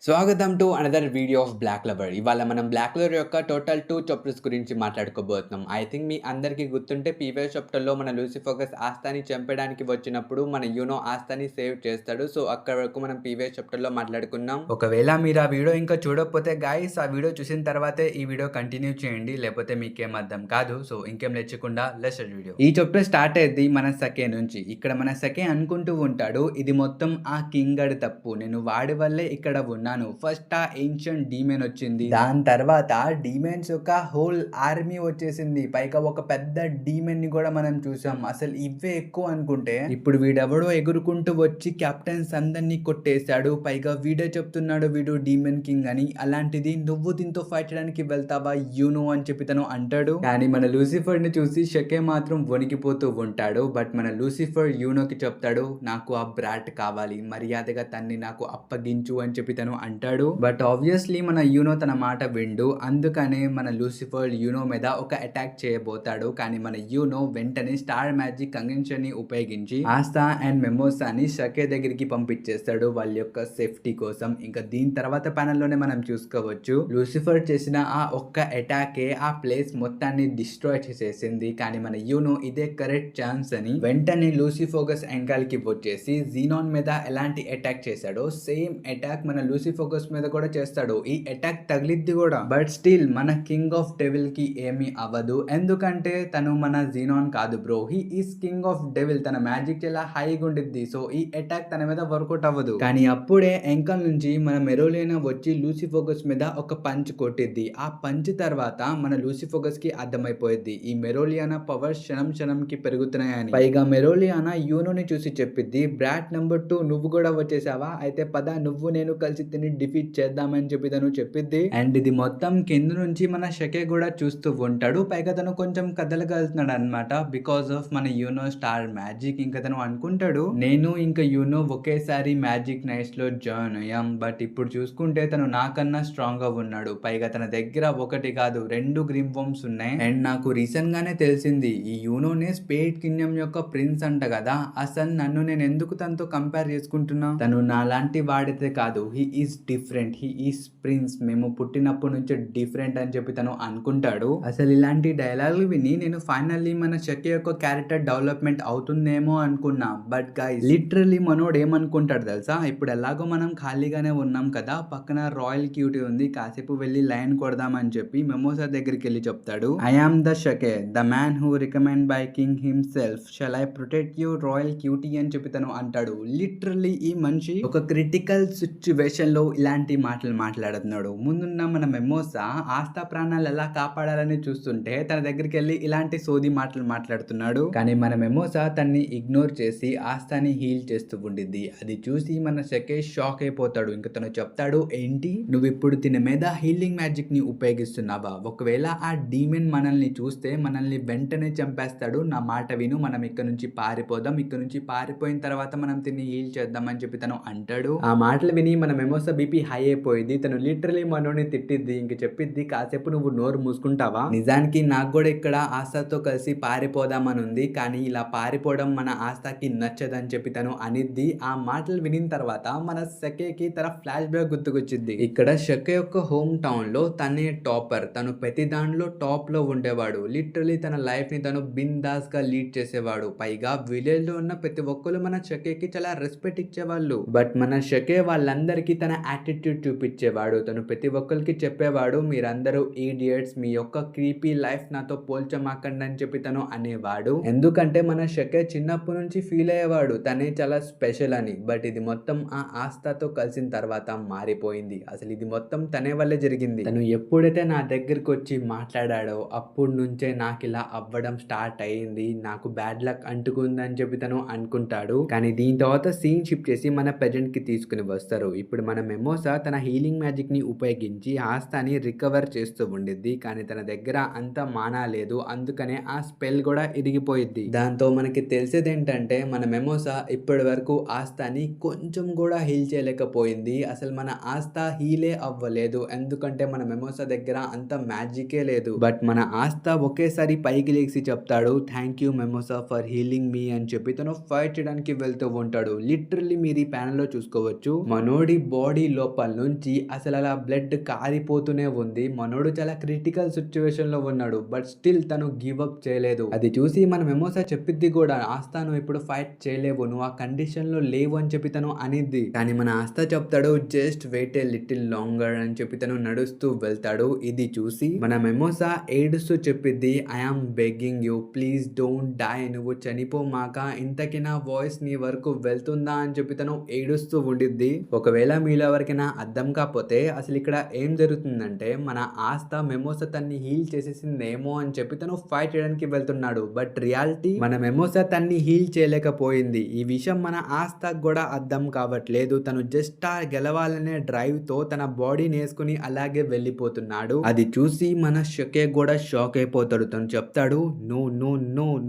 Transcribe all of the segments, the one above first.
స్వాగతం to another video of black lover. ఇవాళ మనం బ్లాక్ లవర్ యొక్క టోటల్ 2 చాప్టర్స్ గురించి మాట్లాడుకోబోతున్నాం. ఐ థింక్ మీ అందరికీ గుర్తుంటే ప్రీవియస్ చాప్టర్‌లో మన లూసిఫోకస్ ఆస్తాని చంపడానికి వచ్చినప్పుడు మన యూనో ఆస్తాని సేవ్ చేస్తాడు. సో, అక్కడి వరకు మనం ప్రీవియస్ చాప్టర్‌లో మాట్లాడుకున్నాం. ఒకవేళ మీరు ఆ వీడియో ఇంకా చూడకపోతే గైస్ ఆ వీడియో చూసిన తర్వాతే ఈ వీడియో కంటిన్యూ చేయండి. లేకపోతే మీకేం అర్థం కాదు. సో, ఇంకేం లేచకుండా లెట్స్ స్టార్ట్ వీడియో. ఈ చాప్టర్ స్టార్ట్ అయ్యిద్ది మన సకే నుంచి. ఇక్కడ మన సకే అనుకుంటూ ఉంటాడు, ఇది మొత్తం ఆ కింగ్ గడి తప్పు. నేను వాడి వల్లే ఇక్కడ ఉన్నాను. ఫస్ట్ ఆ ఏన్షియంట్ డీమన్ వచ్చింది, దాని తర్వాత డీమన్స్ యొక్క హోల్ ఆర్మీ వచ్చేసింది, పైగా ఒక పెద్ద డీమన్ ని కూడా మనం చూసాం. అసలు ఇవే ఎక్కువ అనుకుంటే ఇప్పుడు వీడెవడో ఎగురుకుంటూ వచ్చి కెప్టెన్స్ అందరినీ కొట్టేశాడు. పైగా వీడే చెప్తున్నాడు వీడు డీమన్ కింగ్ అని. అలాంటిది నువ్వు దీంతో ఫైట్ చేయడానికి వెళ్తావా యూనో అని చెప్పి తను అంటాడు. కానీ మన లూసిఫర్ ని చూసి షకే మాత్రం వణికిపోతూ ఉంటాడు. బట్ మన లూసిఫర్ యూనోకి చెప్తాడు, నాకు ఆ బ్రాట్ కావాలి, మర్యాదగా తన్ని నాకు అప్పగించు అని చెప్పి తను అంటాడు. బట్ ఆబ్వియస్లీ మన యూనో తన మాట విండు. అందుకనే మన లూసిఫర్ యూనో మీద ఒక అటాక్ చేయబోతాడు. కానీ మన యూనో వెంటనే స్టార్ మ్యాజిక్ కంజంక్షన్ ని ఉపయోగించి ఆస్తా అండ్ మెమోసాని షకే దగ్గరికి పంపించేస్తాడు వాళ్ళ యొక్క సేఫ్టీ కోసం. ఇంకా దీని తర్వాత ప్యానెల్ లోనే మనం చూసుకోవచ్చు, లూసిఫర్ చేసిన ఆ ఒక్క అటాకే ఆ ప్లేస్ మొత్తాన్ని డిస్ట్రాయ్ చేసేసింది. కానీ మన యూనో ఇదే కరెక్ట్ ఛాన్స్ అని వెంటనే లూసిఫోకస్ యాంగల్ కి వచ్చేసి జీనాన్ మీద ఎలాంటి అటాక్ చేశాడో సేమ్ అటాక్ మన లూసిఫోకస్ మీద కూడా చేస్తాడు. ఈ అటాక్ తగిలిద్ది కూడా, బట్ స్టిల్ మన కింగ్ ఆఫ్ డెవిల్ కి ఏమీ అవ్వదు. ఎందుకంటే తను మన జీనాన్ కాదు bro, he is king of devil. తన మ్యాజిక్ చాలా హైగా ఉండిద్ది. సో ఈ అటాక్ తన మీద వర్కౌట్ అవ్వదు. కానీ అప్పుడే యాంకల్ నుంచి మన మెరోలియనా వచ్చి లూసిఫోకస్ మీద ఒక పంచ్ కొట్టిద్ది. ఆ పంచ్ తర్వాత మన లూసిఫోకస్ కి అర్థమైపోయింది ఈ మెరోలియానా పవర్ క్షణం క్షణంకి పెరుగుతున్నాయని. పైగా మెరోలియానా యూనోని చూసి చెప్పిద్ది, బ్రాట్ నెంబర్ 2 నువ్వు కూడా వచ్చేసావా, అయితే పద నువ్వు నేను కలిసి తిని డిఫీట్ చేద్దామని చెప్పి తను చెప్పిద్ది. అండ్ ఇది మొత్తం కింద నుంచి మన షకే కూడా చూస్తూ ఉంటాడు. పైగా తను కొంచెం కదలగలుగుతున్నాడు అనమాట, బికాస్ ఆఫ్ మన యూనో స్టార్ మ్యాజిక్. ఇంకా తను అనుకుంటాడు, నేను ఇంకా యూనో ఒకేసారి మ్యాజిక్ నైట్స్ లో జాయిన్ అయ్యాం, బట్ ఇప్పుడు చూసుకుంటే తను నాకన్నా స్ట్రాంగ్ గా ఉన్నాడు. పైగా తన దగ్గర ఒకటి కాదు 2 గ్రీన్ వర్మ్స్ ఉన్నాయి. అండ్ నాకు రీసెంట్ గానే తెలిసింది ఈ యూనోనే స్పేడ్ కింగ్డమ్ యొక్క ప్రిన్స్ అంట కదా. అసలు నన్ను నేను ఎందుకు తనతో కంపేర్ చేసుకుంటున్నా, తను నాలాంటి వాడితే కాదు, he is different, he is prince, మేము పుట్టినప్పటి నుంచి డిఫరెంట్ అని చెప్పి తను అనుకుంటాడు. అసలు ఇలాంటి డైలాగులు విని నేను ఫైనల్లీ మన షకే యొక్క క్యారెక్టర్ డెవలప్మెంట్ అవుతుందేమో అనుకున్నా. బట్ గైస్ లిటరలీ మనోడు ఏమనుకుంటాడు తెలుసా, ఇప్పుడు ఎలాగో మనం ఖాళీగానే ఉన్నాం కదా, పక్కన రాయల్ క్యూటీ ఉంది, కాసేపు వెళ్ళి లైన్ కొడదామని చెప్పి మెమోసా దగ్గరికి వెళ్ళి చెప్తాడు, ఐ ఆమ్ ద షకే, the man who recommend by king himself, shall I protect you royal cutie అని చెప్పి తను అంటాడు. లిటరల్లీ ఈ మనిషి ఒక క్రిటికల్ సిచ్యువేషన్ లో ఇలాంటి మాటలు మాట్లాడుతున్నాడు. ముందున్న మన మెమోసా ఆస్థా ప్రాణాలు ఎలా కాపాడాలని చూస్తుంటే తన దగ్గరికి వెళ్ళి ఇలాంటి సోది మాటలు మాట్లాడుతున్నాడు. కానీ మన మెమోసా తన్ని ఇగ్నోర్ చేసి ఆస్థాని హీల్ చేస్తూ ఉండిద్ది. అది చూసి మన షకే షాక్ అయిపోతాడు. ఇంకా తను చెప్తాడు, ఏంటి నువ్వు ఇప్పుడు దీని మీద హీలింగ్ మ్యాజిక్ ని ఉపయోగిస్తున్నావా, ఒకవేళ ఆ డీమన్ మనల్ని చూస్తే మనల్ని వెంటనే చంపేస్తాడు, నా మాట విను, మనం ఇక్కడ నుంచి పారిపోదాం, ఇక్కడ నుంచి పారిపోయిన తర్వాత మనం తిని హీల్ చేద్దాం అని చెప్పి తను అంటాడు. ఆ మాటలు విని మన మెమోసా బీపీ హై అయిపోయింది. తను లిటరలీ మనోని తిట్టిద్ది. ఇంక చెప్పిద్ది, కాసేపు నువ్వు నోరు మూసుకుంటావా, నిజానికి నాకు కూడా ఇక్కడ ఆస్థాతో కలిసి పారిపోదామని ఉంది, కానీ ఇలా పారిపోవడం మన ఆస్థాకి నచ్చదని చెప్పి తను అనిద్ది. ఆ మాటలు వినిన తర్వాత మన షకేకి తన ఫ్లాష్ బ్యాక్ గుర్తుకొచ్చింది. ఇక్కడ షకే యొక్క హోమ్ టౌన్ లో తనే టాపర్, తను ప్రతి దాంట్లో టాప్ లో ఉండేవాడు. లిటరలీ తన లైఫ్ ని తను బిందాస్ గా లీడ్ చేసేవాడు. పైగా విలేజ్ లో ఉన్న ప్రతి ఒక్కరు మన షకేకి చాలా రెస్పెక్ట్ ఇచ్చేవాళ్ళు. బట్ మన షకే వాళ్ళందరికీ తన యాటిట్యూడ్ చూపించేవాడు. తను ప్రతి ఒక్కరికి చెప్పేవాడు, మీరందరూ ఈడియట్స్, మీ యొక్క క్రీపీ లైఫ్ నాతో పోల్చమాకండి అని చెప్పి తను అనేవాడు. ఎందుకంటే మన షకే చిన్నప్పటి నుంచి ఫీల్ అయ్యేవాడు తనే చాలా స్పెషల్ అని. బట్ ఇది మొత్తం ఆ ఆస్థాతో కలిసిన తర్వాత మారిపోయింది. అసలు ఇది మొత్తం తనే వల్లే జరిగింది. తను ఎప్పుడైతే నా దగ్గరికి వచ్చి మాట్లాడాడో అప్పటి నుంచే నాకు ఇలా అవ్వడం స్టార్ట్ అయ్యింది, నాకు బ్యాడ్ లక్ అంటుకుందని చెప్పి తను అనుకుంటాడు. కానీ దీని తర్వాత సీన్ షిఫ్ట్ చేసి మన ప్రెజెంట్ కి తీసుకుని వస్తారు. ఇప్పుడు మన మెమోసా తన హీలింగ్ మ్యాజిక్ ని ఉపయోగించి ఆస్థాని రికవర్ చేస్తూ ఉండిద్ది. కానీ తన దగ్గర అంత మానా లేదు, అందుకనే ఆ స్పెల్ కూడా ఇరిగిపోయిద్ది. దాంతో మనకి తెలిసేది ఏంటంటే మన మెమోసా ఇప్పటి వరకు ఆస్థాని కొంచెం కూడా హీల్ చేయలేకపోయింది. అసలు మన ఆస్థా హీలే అవ్వలేదు, ఎందుకంటే మన మెమోసా దగ్గర అంత మ్యాజికే లేదు. బట్ మన ఆస్థా ఒకేసారి పైకి లేచి చెప్తాడు, థ్యాంక్ యూ మెమోసా ఫర్ హీలింగ్ మీ అని చెప్పి తను ఫైట్ చేయడానికి వెళ్తూ ఉంటాడు. లిటరల్లీ మీరు ఈ ప్యానెల్ లో చూసుకోవచ్చు, మనోడి బాడీ బాడీ లోపల నుంచి అసలు అలా బ్లడ్ కారిపోతూనే ఉంది. మనోడు చాలా క్రిటికల్ సిచ్యువేషన్ లో ఉన్నాడు. బట్ స్టిల్ తను గివ్ అప్ చేయలేదు. అది చూసి మన మెమోసా చెప్పిద్ది కూడా, ఆస్థా నువ్వు ఇప్పుడు ఫైట్ చేయలేవు, నువ్వు ఆ కండిషన్ లో లేవు అని చెప్పి తను అనిద్ది. కానీ మన ఆస్థా చెప్తాడు just wait a little longer అని చెప్పి తను నడుస్తూ వెళ్తాడు. ఇది చూసి మన మెమోసా ఏడుస్తూ చెప్పిద్ది, I am begging you please don't die, నువ్వు చనిపోమాక, ఇంతకి నా వాయిస్ నీ వరకు వెళ్తుందా అని చెప్పి తను ఏడుస్తూ ఉండిద్ది. ఒకవేళ మీలో ఎవరికైనా అర్థం కాకపోతే అసలు ఇక్కడ ఏం జరుగుతుందంటే, మన ఆస్థా మెమోసా తన్ని హీల్ చేసేసిందేమో అని చెప్పి తను ఫైట్ చేయడానికి వెళ్తున్నాడు. బట్ రియాలిటీ మన మెమోసా తన్ని హీల్ చేయలేకపోయింది. ఈ విషయం మన ఆస్థాకు కూడా అర్థం కావట్లేదు. తను జస్ట్ ఆ గెలవాలనే డ్రైవ్ తో తన బాడీని వేసుకుని అలాగే వెళ్ళిపోతున్నాడు. అది చూసి మన షకే కూడా షాక్ అయిపోతాడు. తను చెప్తాడు,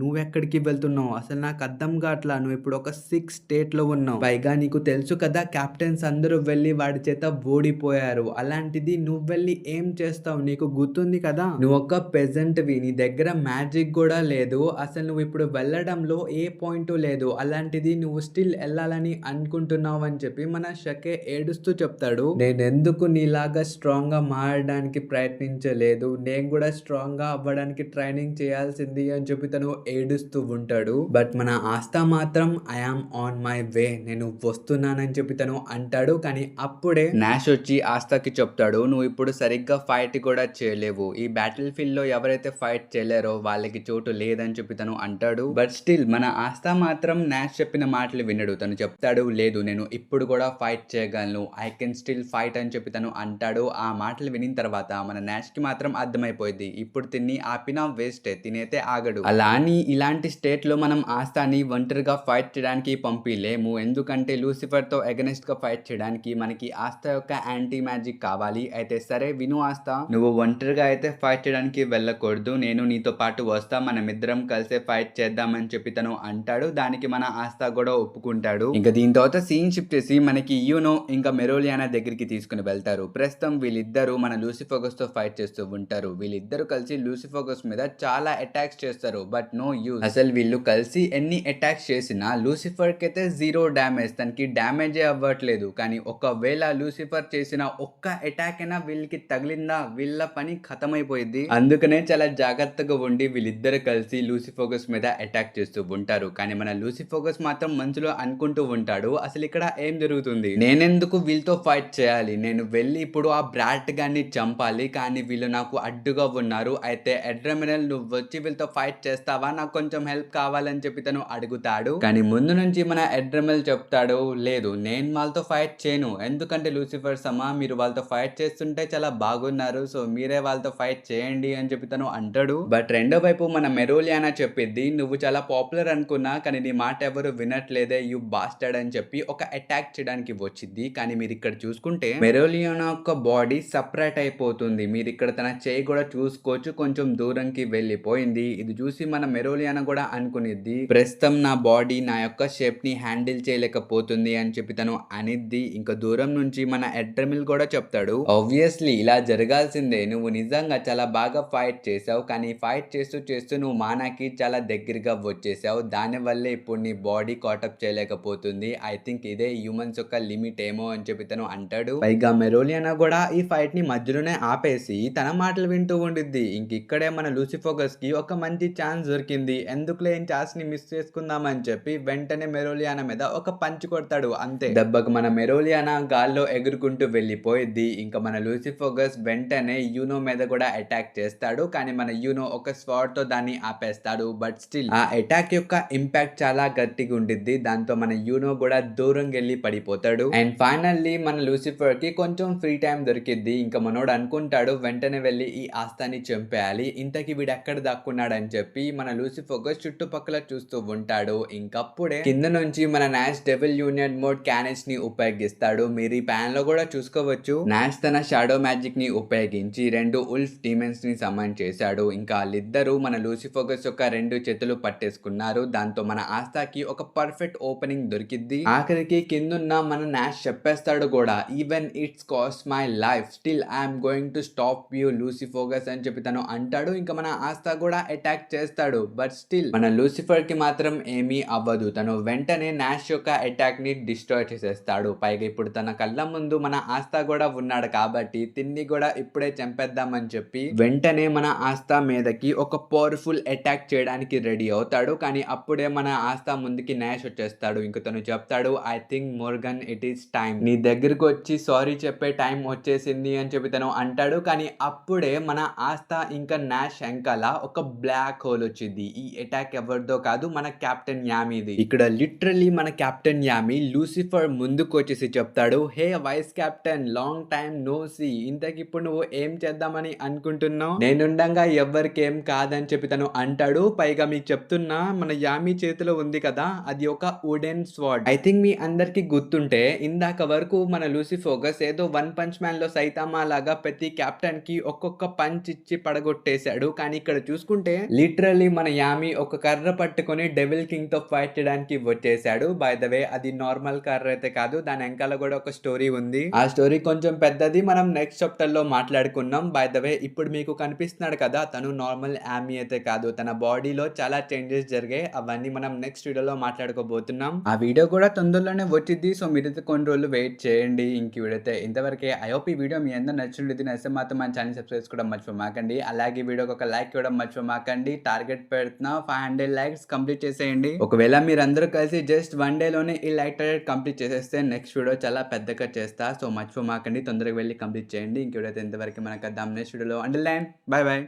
నువ్వెక్కడికి వెళ్తున్నావు, అసలు నాకు అర్థం కావట్లా, నువ్వు ఇప్పుడు ఒక 6 స్టేట్ లో ఉన్నావు, పైగా నీకు తెలుసు కదా కెప్టెన్స్ అందరూ వెళ్ళి వాడి చేత ఓడిపోయారు, అలాంటిది నువ్వు వెళ్ళి ఏం చేస్తావు, నీకు గుర్తుంది కదా, నువ్వు ఒక పెజెంట్ వి, నీ దగ్గర మ్యాజిక్ కూడా లేదు, అసలు నువ్వు ఇప్పుడు వెళ్ళడంలో ఏ పాయింట్ లేదు, అలాంటిది నువ్వు స్టిల్ వెళ్ళాలని అనుకుంటున్నావు అని చెప్పి మన షకే ఏడుస్తూ చెప్తాడు. నేనెందుకు నీలాగా స్ట్రాంగ్ గా మారడానికి ప్రయత్నించలేదు, నేను కూడా స్ట్రాంగ్ గా అవ్వడానికి ట్రైనింగ్ చేయాల్సింది అని చెప్పి తను ఏడుస్తూ ఉంటాడు. బట్ మన ఆస్థా మాత్రం ఐఆమ్ ఆన్ మై వే, నేను వస్తున్నానని చెప్పి తను అంటాడు. కానీ అప్పుడే నాష్ వచ్చి ఆస్థాకి చెప్తాడు, నువ్వు ఇప్పుడు సరిగ్గా ఫైట్ కూడా చేయలేవు, ఈ బ్యాటిల్ ఫీల్డ్ లో ఎవరైతే ఫైట్ చేయలేరో వాళ్ళకి చోటు లేదని చెప్పి తను అంటాడు. బట్ స్టిల్ మన ఆస్థా మాత్రం నాష్ చెప్పిన మాటలు వినడు. తను చెప్తాడు, లేదు నేను ఇప్పుడు కూడా ఫైట్ చేయగలను, ఐ కెన్ స్టిల్ ఫైట్ అని చెప్పి తను అంటాడు. ఆ మాటలు వినిన తర్వాత మన నాష్ కి మాత్రం అర్థమైపోయింది, ఇప్పుడు తిని ఆపినా వేస్టే, తినైతే ఆగడు. అలా అని ఇలాంటి స్టేట్ లో మనం ఆస్థాని ఒంటరిగా ఫైట్ చేయడానికి పంపిలేము, ఎందుకంటే లూసిఫర్ తో అగెనిస్ట్ గా ఫైట్ చేయడానికి మనకి ఆస్థా యొక్క యాంటీ మ్యాజిక్ కావాలి. అయితే సరే విను ఆస్థా, నువ్వు ఒంటరిగా అయితే ఫైట్ చేయడానికి వెళ్ళకూడదు, నేను నీతో పాటు వస్తా, మనమిద్దరం కలిసే ఫైట్ చేద్దామని చెప్పి తను అంటాడు. దానికి మన ఆస్థా కూడా ఒప్పుకుంటాడు. ఇంకా దీని తర్వాత సీన్ షిఫ్ట్ చేసి మనకి యూనో ఇంకా మెరోలియానా దగ్గరికి తీసుకుని వెళ్తారు. ప్రస్తుతం వీళ్ళిద్దరూ మన లూసిఫోగస్ తో ఫైట్ చేస్తూ ఉంటారు. వీళ్ళిద్దరూ కలిసి లూసిఫోగస్ మీద చాలా అటాక్స్ చేస్తారు. బట్ నో యూజ్, అసలు వీళ్ళు కలిసి ఎన్ని అటాక్స్ చేసినా లూసిఫర్ కి అయితే 0 డ్యామేజ్, తనకి డ్యామేజే అవ్వట్లేదు. కానీ ఒకవేళ లూసిఫర్ చేసిన ఒక్క అటాక్ అయినా వీళ్ళకి తగిలిందా, వీళ్ళ పని ఖతమైపోయింది. అందుకనే చాలా జాగ్రత్తగా ఉండి వీళ్ళిద్దరు కలిసి లూసిఫోగస్ మీద అటాక్ చేస్తూ ఉంటారు. కానీ మన లూసిఫోగస్ మాత్రం మనసులో అనుకుంటూ ఉంటాడు, అసలు ఇక్కడ ఏం జరుగుతుంది, నేనెందుకు వీళ్ళతో ఫైట్ చేయాలి, నేను వెళ్ళి ఇప్పుడు ఆ బ్రాట్ గాన్ని చంపాలి, కానీ వీళ్ళు నాకు అడ్డుగా ఉన్నారు. అయితే అడ్రమినల్ నువ్వు వచ్చి వీళ్ళతో ఫైట్ చేస్తావా, నాకు కొంచెం హెల్ప్ కావాలని చెప్పి తను అడుగుతాడు. కానీ ముందు నుంచి మన అడ్రమినల్ చెప్తాడు, లేదు నేను వాళ్ళతో ఫైట్ చేయను, ఎందుకంటే లూసిఫర్ సమా మీరు వాళ్ళతో ఫైట్ చేస్తుంటే చాలా బాగున్నారు, సో మీరే వాళ్ళతో ఫైట్ చేయండి అని చెప్పి తను అంటాడు. బట్ రెండో వైపు మన మెరోలియానా చెప్పిద్ది, నువ్వు చాలా పాపులర్ అనుకున్నా కానీ నీ మాట ఎవరు వినట్లేదే, యు బాస్టర్డ్ అని చెప్పి ఒక అటాక్ చేయడానికి వచ్చింది. కానీ మీరు ఇక్కడ చూసుకుంటే మెరోలియానా యొక్క బాడీ సపరేట్ అయిపోతుంది. మీరు ఇక్కడ తన చేయి కూడా చూసుకోవచ్చు, కొంచెం దూరంకి వెళ్ళిపోయింది. ఇది చూసి మన మెరోలియానా కూడా అనుకునిద్ది, ప్రస్తుతం నా బాడీ నా యొక్క షేప్ ని హ్యాండిల్ చేయలేకపోతుంది అని చెప్పి తను అనిద్ది. ఇంకా దూరం నుంచి మన అడ్రమిల్ కూడా చెప్తాడు, ఆబ్వియస్లీ ఇలా జరగాల్సిందే, నువ్వు నిజంగా చాలా బాగా ఫైట్ చేసావు, కానీ ఫైట్ చేస్తూ చేస్తూ నువ్వు మానాకి చాలా దగ్గరగా వచ్చేసావు, దానివల్లే ఇప్పుడు నీ బాడీ కాటప్ చేయలేకపోతుంది, ఐ థింక్ ఇదే హ్యూమన్స్ యొక్క లిమిట్ ఏమో అని చెప్పి తను అంటాడు. పైగా మెరోలియానా కూడా ఈ ఫైట్ ని మధ్యలోనే ఆపేసి తన మాటలు వింటూ ఉండిద్ది. ఇంక ఇక్కడే మన లూసిఫోగస్ కి ఒక మంచి ఛాన్స్ దొరికింది, ఎందుకులే ఛాన్స్ ని మిస్ చేసుకుందామని చెప్పి వెంటనే మెరోలియానా మీద ఒక పంచ్ కొడతాడు. అంతే దెబ్బకు మన మెరోలియానా గాల్లో ఎగురుకుంటూ వెళ్ళిపోయిద్ది. ఇంకా మన లూసిఫోగస్ వెంటనే యూనో మీద కూడా అటాక్ చేస్తాడు. కానీ మన యూనో ఒక స్వార్డ్ తో దాన్ని ఆపేస్తాడు. బట్ స్టిల్ ఆ అటాక్ యొక్క ఇంపాక్ట్ చాలా గట్టిగా ఉండిద్ది, దాంతో మన యూనో కూడా దూరం వెళ్ళి పడిపోతాడు. అండ్ ఫైనల్లీ మన లూసిఫర్ కి కొంచెం ఫ్రీ టైం దొరికిద్ది. ఇంకా మనోడు అనుకుంటాడు వెంటనే వెళ్ళి ఈ ఆస్థాని చంపేయాలి, ఇంతకి వీడు ఎక్కడ దాక్కున్నాడు అని చెప్పి మన లూసిఫోగస్ చుట్టుపక్కల చూస్తూ ఉంటాడు. ఇంకప్పుడే కింద నుంచి మన నాష్ డెవిల్ యూనియన్ మోడ్ క్యానెస్ ని ఉపయోగిస్తాడు. మీరు ఈ ప్యాన్ లో కూడా చూసుకోవచ్చు, నాష్ తన షాడో మ్యాజిక్ ని ఉపయోగించి 2 ఉల్ఫ్ డీమన్స్ ని సమన్ చేశాడు. ఇంకా వాళ్ళిద్దరూ మన లూసిఫోగస్ యొక్క 2 చేతులు పట్టేసుకున్నారు. దాంతో మన ఆస్థాకి ఒక పర్ఫెక్ట్ ఓపెనింగ్ దొరికిద్ది. ఆఖరికి కిందున్న మన నాష్ చెప్పేస్తాడు కూడా, even it's cost my life still I'm going to stop you లూసిఫోగస్ అని చెప్పి తను అంటాడు. ఇంకా మన ఆస్థా కూడా అటాక్ చేస్తాడు. బట్ స్టిల్ మన లూసిఫర్ కి మాత్రం ఏమీ అవ్వదు. తను వెంటనే నాష్ యొక్క అటాక్ ని డిస్ట్రాయ్ చేసేస్తాడు. పైగా ఇప్పుడు ఇప్పుడు తన కళ్ళ ముందు మన ఆస్థా గూడా ఉన్నాడు కాబట్టి తిన్ని గూడా ఇప్పుడే చంపేద్దామని చెప్పి వెంటనే మన ఆస్థా మీదకి ఒక పవర్‌ఫుల్ అటాక్ చేయడానికి రెడీ అవుతాడు. కానీ అప్పుడే మన ఆస్థా ముందుకి నాష్ వచ్చేస్తాడు. ఇంక తను చెప్తాడు, "I think Morgan it is time. నీ దగ్గరకొచ్చి సారీ చెప్పే టైం వచ్చేసింది" అని చెప్పి తను అంటాడు. కానీ అప్పుడే మన ఆస్థా ఇంకా నాష్ ఎనకాల ఒక బ్లాక్ హోల్ వచ్చిద్ది. ఈ అటాక్ ఎవరిదో కాదు, మన కెప్టెన్ యామీది. ఇక్కడ లిటరల్లీ మన కెప్టెన్ యామీ లూసిఫర్ ముందుకొచ్చేసి చెప్తాడు, "hey vice captain, long time no see. ఇంతకిప్పుడు నువ్వు ఏం చేద్దామని అనుకుంటున్నావు? నేనుండంగా ఎవ్వరికేం కాదని" చెప్పి తను అంటాడు. పైగా మీకు చెప్తున్నా, మన యామీ చేతిలో ఉంది కదా, అది ఒక వుడెన్ స్వార్డ్. ఐ థింక్ మీ అందరికి గుర్తుంటే ఇందాక వరకు మన లూసిఫోగస్ ఏదో వన్ పంచ్ మ్యాన్ లో సైతామా లాగా ప్రతి కెప్టెన్ కి ఒక్కొక్క పంచ్ ఇచ్చి పడగొట్టేశాడు. కానీ ఇక్కడ చూసుకుంటే లిటరల్లీ మన యామీ ఒక కర్ర పట్టుకొని డెవిల్ కింగ్ తో ఫైట్ చేయడానికి వచ్చేసాడు. బై ద వే అది నార్మల్ కర్ర అయితే కాదు, దాని వెనకాల కూడా ఒక స్టోరీ ఉంది. ఆ స్టోరీ కొంచెం పెద్దది, మనం నెక్స్ట్ చాప్టర్ లో మాట్లాడుకున్నాం. బై ద వే ఇప్పుడు మీకు కనిపిస్తున్నాడు కదా, తను నార్మల్ యామీ అయితే కాదు, తన బాడీలో చాలా చేంజెస్ జరిగాయి. అవన్నీ మనం నెక్స్ట్ వీడియోలో మాట్లాడుకోబోతున్నాం. ఆ వీడియో కూడా తొందరలోనే వచ్చింది. సో మీరైతే కొన్ని రోజులు వెయిట్ చేయండి. ఇంక వీడైతే ఇంతవరకే. ఐ హోప్ ఈ వీడియో మీ అందరూ నచ్చినట్లయితే నచ్చితే మాత్రం మన ఛానల్ సబ్స్క్రైబ్ చేసుకోవడం మర్చిపోమాకండి. అలాగే వీడియోకి ఒక లైక్ ఇవ్వడం మర్చిపోమాకండి. టార్గెట్ పెడుతున్నా 500 లైక్స్ కంప్లీట్ చేసేయండి. ఒకవేళ మీరందరూ కలిసి జస్ట్ 1 డే లోనే ఈ లైక్ టార్గెట్ కంప్లీట్ చేసేస్తే నెక్స్ట్ వీడియో చాలా పెద్దగా చేస్తా. సో మర్చిపోమాకండి, తొందరగా వెళ్ళి కంప్లీట్ చేయండి. ఇంక వీడియో అయితే ఇంతవరకు మనకు నెక్స్ట్ వీడియోలో. Until then bye by.